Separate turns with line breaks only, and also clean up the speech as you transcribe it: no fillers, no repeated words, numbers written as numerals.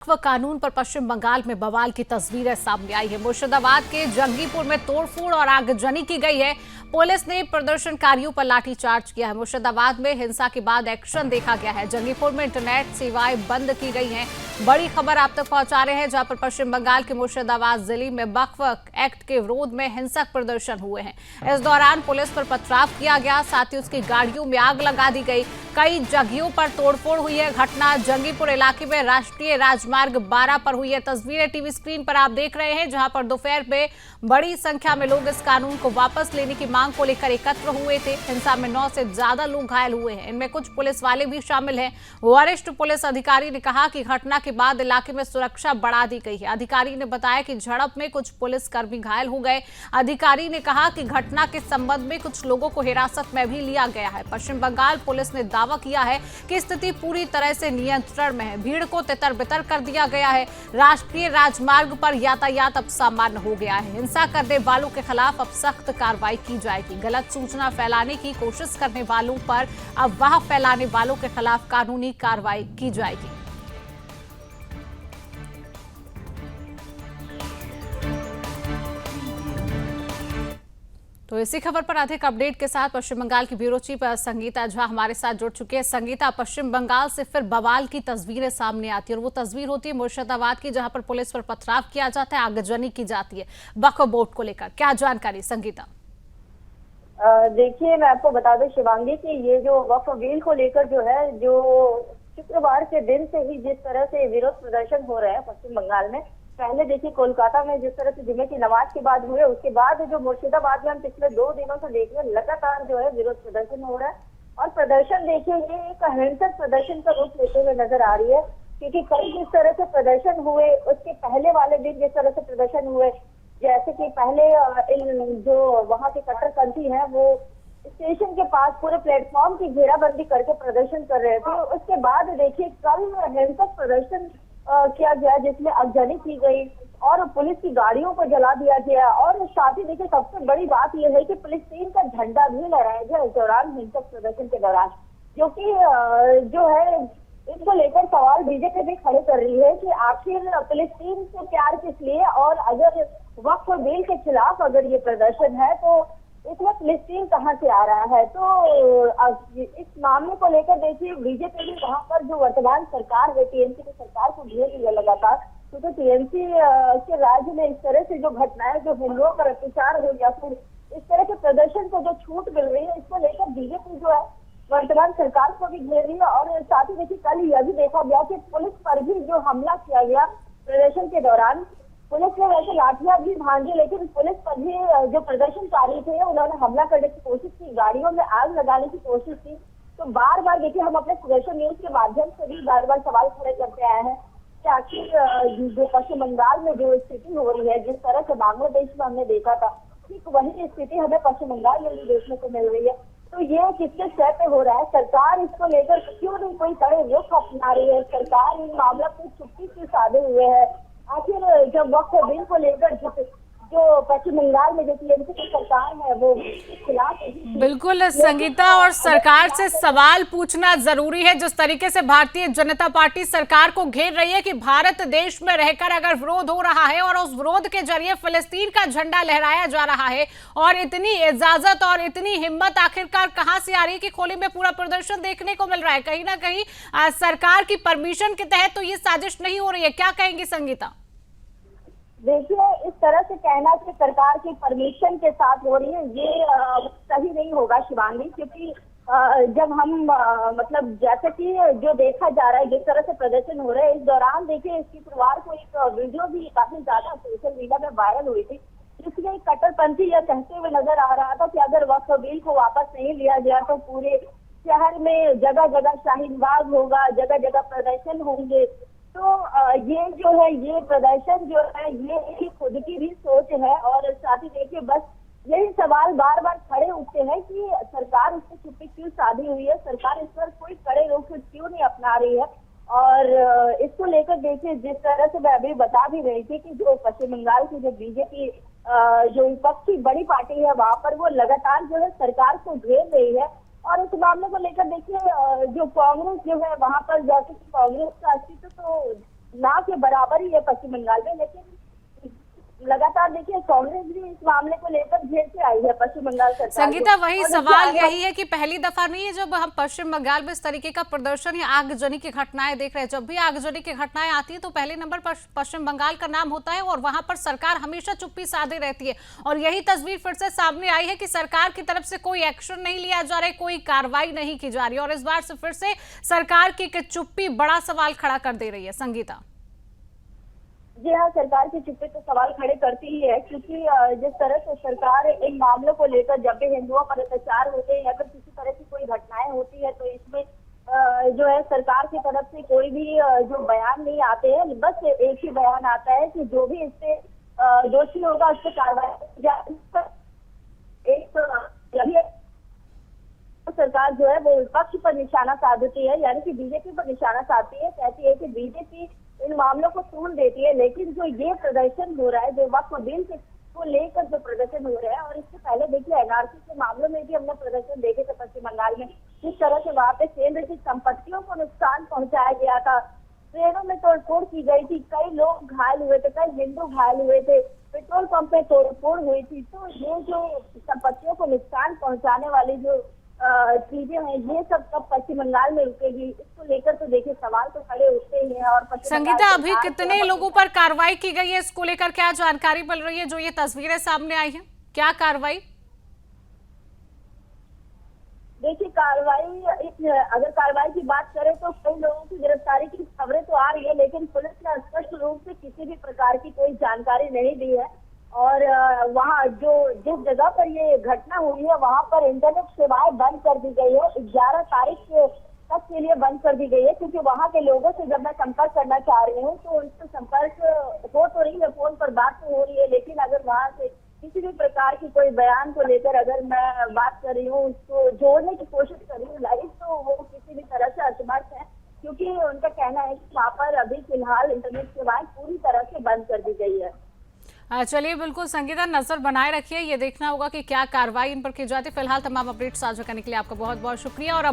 कानून पर पश्चिम बंगाल में बवाल की तस्वीरें सामने आई है। मुर्शिदाबाद के जंगीपुर में तोड़फोड़ और आगजनी की गई है। पुलिस ने प्रदर्शनकारियों पर लाठीचार्ज किया है। मुर्शिदाबाद में हिंसा के बाद एक्शन देखा गया है। जंगीपुर में इंटरनेट सेवाएं बंद की गई हैं। बड़ी खबर आप तक पहुंचा रहे हैं, जहां पर पश्चिम बंगाल के मुर्शिदाबाद जिले में वक्फ एक्ट के विरोध में हिंसक प्रदर्शन हुए हैं। इस दौरान पुलिस पर पथराव किया गया, साथ ही उसकी गाड़ियों में आग लगा दी गई। कई जगहों पर तोड़फोड़ हुई है। घटना जंगीपुर इलाके में राष्ट्रीय राजमार्ग 12 पर हुई है। तस्वीरें टीवी स्क्रीन पर आप देख रहे हैं, जहां पर दोपहर में बड़ी संख्या में लोग इस कानून को वापस लेने की मांग को लेकर एकत्र हुए थे। हिंसा में 9 से ज्यादा लोग घायल हुए हैं। इनमें कुछ पुलिस वाले भी शामिल हैं। वरिष्ठ पुलिस अधिकारी ने कहा कि घटना के बाद इलाके में सुरक्षा बढ़ा दी गई है। अधिकारी ने बताया कि झड़प में कुछ पुलिसकर्मी घायल हो गए। अधिकारी ने कहा कि घटना के संबंध में कुछ लोगों को हिरासत में भी लिया गया है। पश्चिम बंगाल पुलिस ने दावा किया है कि स्थिति पूरी तरह से नियंत्रण में है। भीड़ को तितर-बितर कर दिया गया है। राष्ट्रीय राजमार्ग पर यातायात अब सामान्य हो गया है। हिंसा करने वालों के खिलाफ अब सख्त कार्रवाई की जाएगी। गलत सूचना फैलाने की कोशिश करने वालों पर, अफवाह फैलाने वालों के खिलाफ कानूनी कार्रवाई की जाएगी। तो इसी खबर पर अधिक अपडेट के साथ पश्चिम बंगाल की ब्यूरो चीफ संगीता झा हमारे साथ जुड़ चुकी है। संगीता, पश्चिम बंगाल से फिर बवाल की तस्वीरें सामने आती है और वो तस्वीर होती है मुर्शिदाबाद की, जहां पर पुलिस पर पथराव किया जाता है, आगजनी की जाती है वक्फ बोर्ड को लेकर। क्या जानकारी संगीता?
देखिए, मैं आपको बता दूं शिवांगी कि ये जो वक्फ बिल को लेकर जो है, जो शुक्रवार के दिन से ही जिस तरह से विरोध प्रदर्शन हो रहे हैं पश्चिम बंगाल में, पहले देखिए कोलकाता में जिस तरह से जुमे की नमाज के बाद हुए, उसके बाद जो मुर्शिदाबाद में हम पिछले 2 दिनों से देख रहे हैं, लगातार जो है विरोध प्रदर्शन हो रहा है। और प्रदर्शन देखिए, ये एक हिंसक प्रदर्शन का रूप लेते हुए नजर आ रही है, क्योंकि कल जिस तरह से प्रदर्शन हुए, उसके पहले वाले दिन जिस तरह से प्रदर्शन हुए, जैसे कि पहले इन जो वहाँ के कट्टरपंथी हैं वो स्टेशन के पास पूरे प्लेटफॉर्म की घेराबंदी करके प्रदर्शन कर रहे थे। उसके बाद देखिए कल हिंसक प्रदर्शन किया गया, जिसमें आगजनी की गई और पुलिस की गाड़ियों को जला दिया गया। और साथ ही देखिए सबसे बड़ी बात यह है कि फिलिस्तीन का झंडा भी लहराया गया इस दौरान, हिंसक प्रदर्शन के दौरान, जो कि जो है इसको लेकर सवाल बीजेपी भी खड़े कर रही है कि आखिर फिलिस्तीन से प्यार किस लिए, और अगर वक्फ बिल के खिलाफ अगर ये प्रदर्शन है तो इसमें फिलिस्तीन कहाँ से आ रहा है। तो इस मामले को लेकर देखिए बीजेपी भी वहाँ पर जो वर्तमान सरकार है, टीएमसी की सरकार को घेर रही है लगातार, क्योंकि टीएमसी के राज्य में इस तरह से जो घटनाएं, जो हिंदुओं पर अत्याचार हो या फिर इस तरह के प्रदर्शन को जो छूट मिल रही है, इसको लेकर बीजेपी जो है वर्तमान सरकार को भी घेर रही है। और साथ ही देखिए कल यह भी देखा गया कि पुलिस पर भी जो हमला किया गया प्रदर्शन के दौरान, पुलिस ने वैसे लाठियां भी भांजी, लेकिन पुलिस पर भी जो प्रदर्शनकारी थे उन्होंने हमला करने की कोशिश की, गाड़ियों में आग लगाने की कोशिश की। तो बार बार देखिए हम अपने सुदर्शन न्यूज के माध्यम से भी बार बार सवाल खड़े करते आए हैं कि आखिर जो पश्चिम बंगाल में जो स्थिति हो रही है, जिस तरह से बांग्लादेश में हमने देखा था, ठीक वही स्थिति हमें पश्चिम बंगाल में भी देखने को मिल रही है। तो ये किसके स्तर पे हो रहा है? सरकार इसको लेकर क्यों नहीं कोई कड़े रुख अपना रही है? सरकार इन मामला को चुप्पी क्यों साधे हुए है? आखिर जब वक्फ बिल को लेकर जो पश्चिम बंगाल में जो टीएमसी की सरकार है वो खिलाफ,
बिल्कुल संगीता, और सरकार से सवाल पूछना जरूरी है। जिस तरीके से भारतीय जनता पार्टी सरकार को घेर रही है कि भारत देश में रहकर अगर विरोध हो रहा है और उस विरोध के जरिए फिलिस्तीन का झंडा लहराया जा रहा है, और इतनी इजाजत और इतनी हिम्मत आखिरकार कहां से आ रही है कि खोली में पूरा प्रदर्शन देखने को मिल रहा है? कहीं ना कहीं सरकार की परमिशन के तहत तो ये साजिश नहीं हो रही है। क्या कहेंगी संगीता?
देखिए, इस तरह से कहना कि सरकार की परमिशन के साथ हो रही है, ये सही नहीं होगा शिवांगी, क्योंकि जब हम मतलब जैसे कि जो देखा जा रहा है, जिस तरह से प्रदर्शन हो रहे हैं, इस दौरान देखिए इस शुक्रवार को एक वीडियो भी काफी ज्यादा सोशल मीडिया में वायरल हुई थी, जिसमें कट्टरपंथी यह कहते हुए नजर आ रहा था कि अगर वक्फ बिल को वापस नहीं लिया गया तो पूरे शहर में जगह जगह शाहीन बाग होगा, जगह जगह प्रदर्शन होंगे। तो ये जो है, ये प्रदर्शन जो है, ये इनकी खुद की भी सोच है। और साथ ही देखिए बस यही सवाल बार बार खड़े उठते हैं कि सरकार इससे चुप्पी क्यों साधी हुई है, सरकार इस पर कोई कड़े रुख क्यों नहीं अपना रही है। और इसको लेकर देखिए जिस तरह से मैं अभी बता भी रही थी कि जो पश्चिम बंगाल की जो बीजेपी जो विपक्षी बड़ी पार्टी है, वहां पर वो लगातार जो है सरकार को घेर रही है। और इस मामले को लेकर देखिए जो कांग्रेस जो है वहां पर, जैसे कि कांग्रेस का अस्तित्व तो ना के बराबर ही है पश्चिम बंगाल में। लेकिन लगातार देखिए कांग्रेस भी इस मामले को लेकर घेर के आई है पश्चिम बंगाल सरकार
संगीता,
को।
वही
और
सवाल
देखिए
यही है कि पहली दफा नहीं है जब हम पश्चिम बंगाल में इस तरीके का प्रदर्शन या आगजनी की घटनाएं देख रहे हैं। जब भी आगजनी की घटनाएं आती है तो पहले नंबर पर पश्चिम बंगाल का नाम होता है और वहां पर सरकार हमेशा चुप्पी साधे रहती है। और यही तस्वीर फिर से सामने आई है कि सरकार की तरफ से कोई एक्शन नहीं लिया जा रहा है, कोई कार्रवाई नहीं की जा रही है और इस बार से फिर से सरकार की चुप्पी बड़ा सवाल खड़ा कर दे रही है। संगीता
जी हाँ, सरकार की चुप्पी तो सवाल खड़े करती ही है, क्योंकि जिस तरह से सरकार इन मामलों को लेकर जब भी हिंदुओं पर अत्याचार होते हैं या फिर किसी तरह की कोई घटनाएं होती है तो इसमें जो है सरकार की तरफ से कोई भी जो बयान नहीं आते हैं। बस एक ही बयान आता है कि जो भी इससे दोषी होगा उस पर कार्रवाई की जाए। एक सरकार जो है वो विपक्ष पर निशाना साधती है, यानी कि बीजेपी पर निशाना साधती है, कहती है कि बीजेपी इन मामलों को तूल देती है। लेकिन जो ये प्रदर्शन हो रहा है, जो वक्फ बिल को लेकर जो प्रदर्शन हो रहा है, और इससे पहले देखिए एनआरसी के मामलों में भी हमने प्रदर्शन देखे थे पश्चिम बंगाल में, जिस तरह से वहाँ पे केंद्र की संपत्तियों को नुकसान पहुंचाया गया था, ट्रेनों में तोड़फोड़ की गई थी, कई लोग घायल हुए थे, कई हिंदू घायल हुए थे, पेट्रोल पंप पे तोड़फोड़ हुई थी। तो ये जो संपत्तियों को नुकसान पहुंचाने वाली जो चीजें हैं, ये सब कब पश्चिम बंगाल में रुकेगी, इसको लेकर तो देखिए सवाल तो खड़े उठते ही हैं। और
संगीता, अभी कितने लोगों पर कार्रवाई की गई है, इसको लेकर क्या जानकारी मिल रही है? जो ये तस्वीरें सामने आई हैं, क्या कार्रवाई?
देखिए कार्रवाई, अगर कार्रवाई की बात करें तो कई लोगों की गिरफ्तारी की खबरें तो आ रही है, लेकिन पुलिस ने स्पष्ट रूप से किसी भी प्रकार की कोई जानकारी नहीं दी है। और वहाँ जो जिस जगह पर ये घटना हुई है वहाँ पर इंटरनेट सेवाएं बंद कर दी गई है, 11 तारीख तक के लिए बंद कर दी गई है, क्योंकि वहाँ के लोगों से जब मैं संपर्क करना चाह रही हूँ तो उनसे संपर्क हो तो रही है, फोन पर बात तो हो रही है, लेकिन अगर वहाँ से किसी भी प्रकार की कोई बयान को लेकर अगर मैं बात कर रही हूँ, उसको जोड़ने की कोशिश कर रही हूँ लाइव, तो वो किसी भी तरह से असमर्थ है, क्योंकि उनका कहना है कि वहाँ पर अभी फिलहाल इंटरनेट सेवाएं पूरी तरह से बंद कर दी गई है।
चलिए, बिल्कुल संगीता, नजर बनाए रखिए, ये देखना होगा कि क्या कार्रवाई इन पर की जाती है। फिलहाल तमाम अपडेट साझा करने के लिए आपका बहुत बहुत शुक्रिया। और